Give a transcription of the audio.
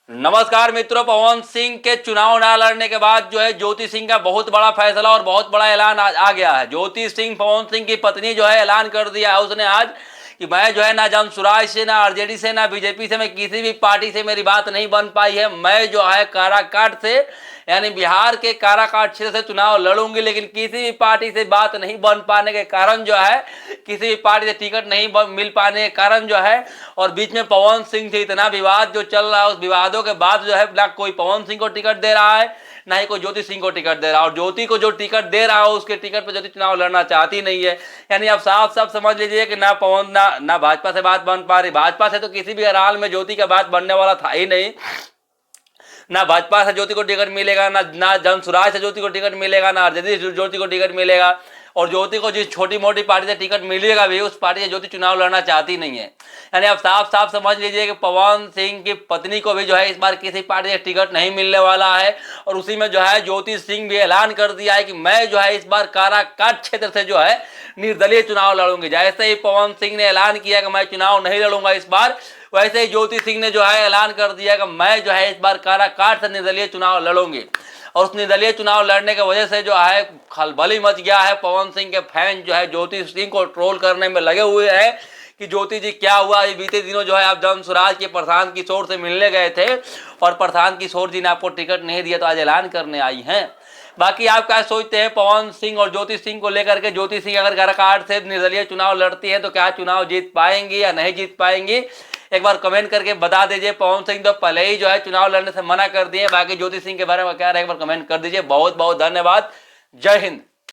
नमस्कार मित्रों, पवन सिंह के चुनाव ना लड़ने के बाद जो है ज्योति सिंह का बहुत बड़ा फैसला और बहुत बड़ा ऐलान आ गया है। ज्योति सिंह, पवन सिंह की पत्नी जो है ऐलान कर दिया है उसने आज कि मैं जो है ना जनसुराज से, ना आरजेडी से, ना बीजेपी से, मैं किसी भी पार्टी से मेरी बात नहीं बन पाई है। मैं जो है काराकाट से यानी बिहार के काराकाट क्षेत्र से चुनाव लड़ूंगी, लेकिन किसी भी पार्टी से बात नहीं बन पाने के कारण जो है, किसी भी पार्टी से टिकट नहीं मिल पाने के कारण जो है, और बीच में पवन सिंह से इतना विवाद जो चल रहा है, उस विवादों के बाद जो है ना कोई पवन सिंह को टिकट दे रहा है, ना ही कोई ज्योति सिंह को टिकट दे रहा है। और ज्योति को जो टिकट दे रहा है उसके टिकट पर ज्योति चुनाव लड़ना चाहती नहीं है। यानी आप साफ साफ समझ लीजिए कि ना पवन ना भाजपा से बात बन पा रही। भाजपा से तो किसी भी हाल में ज्योति का बात बनने वाला था ही नहीं। ना भाजपा से ज्योति को टिकट मिलेगा, ना जनसुराज से ज्योति को टिकट मिलेगा, ना आरजेडी से ज्योति को टिकट मिलेगा। और ज्योति को जिस छोटी मोटी पार्टी से टिकट मिलेगा भी, उस पार्टी से ज्योति चुनाव लड़ना चाहती नहीं है। यानी आप साफ साफ समझ लीजिए कि पवन सिंह की पत्नी को भी जो है इस बार किसी पार्टी से टिकट नहीं मिलने वाला है। और उसी में जो है ज्योति सिंह भी ऐलान कर दिया है कि मैं जो है इस बार काराकाट क्षेत्र से जो है निर्दलीय चुनाव लड़ूंगी। जैसे ही पवन सिंह ने ऐलान किया कि मैं चुनाव नहीं लड़ूंगा इस बार, वैसे ही ज्योति सिंह ने जो है ऐलान कर दिया कि मैं जो है इस बार काराकाट से निर्दलीय चुनाव लड़ूंगी। और उस निर्दलीय चुनाव लड़ने की वजह से जो है खलबली मच गया है। पवन सिंह के फैन जो है ज्योति सिंह को ट्रोल करने में लगे हुए हैं कि ज्योति जी क्या हुआ। ये बीते दिनों जो है आप जनसुराज के प्रधान किशोर से मिलने गए थे और प्रधान किशोर जी ने आपको टिकट नहीं दिया, तो आज ऐलान करने आई हैं। बाकी आप क्या सोचते हैं पवन सिंह और ज्योति सिंह को लेकर के? ज्योति सिंह अगर काराकाट से निर्दलीय चुनाव लड़ती है तो क्या चुनाव जीत पाएंगी या नहीं जीत पाएंगी? एक बार कमेंट करके बता दीजिए। पवन सिंह तो पहले ही जो है चुनाव लड़ने से मना कर दिए। बाकी ज्योति सिंह के बारे में क्या है, एक बार कमेंट कर दीजिए। बहुत बहुत धन्यवाद। जय हिंद।